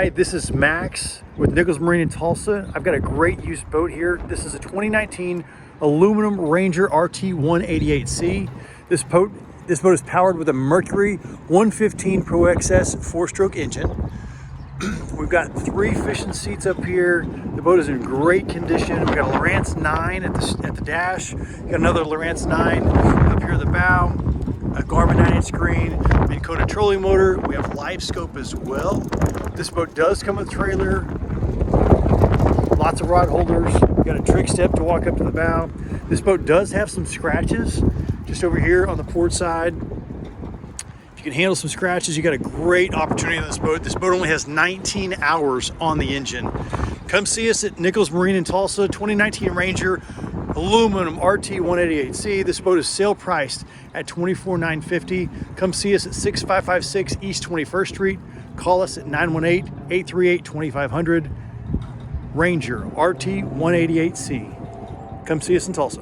Hi, this is Max with Nichols Marine in Tulsa. I've got a great used boat here. This is a 2019 aluminum Ranger RT188c. This boat is powered with a Mercury 115 Pro XS 4-stroke engine. We've got 3 fishing seats up here. The boat is in great condition. We've got a Lowrance 9 at the dash. We've got another Lowrance 9 up here at the bow. A Garmin 9-inch screen, Minn Kota trolling motor. We have LiveScope as well. This boat does come with a trailer. Lots of rod holders. We've got a trick step to walk up to the bow. This boat does have some scratches just over here on the port side. If you can handle some scratches, you got a great opportunity on this boat. This boat only has 19 hours on the engine. Come see us at Nichols Marine in Tulsa, 2019 Ranger aluminum RT188c. This boat is sale priced at $24,950. Come see us at 6556 East 21st Street. Call us at 918-838-2500. Ranger RT188c. Come see us in Tulsa.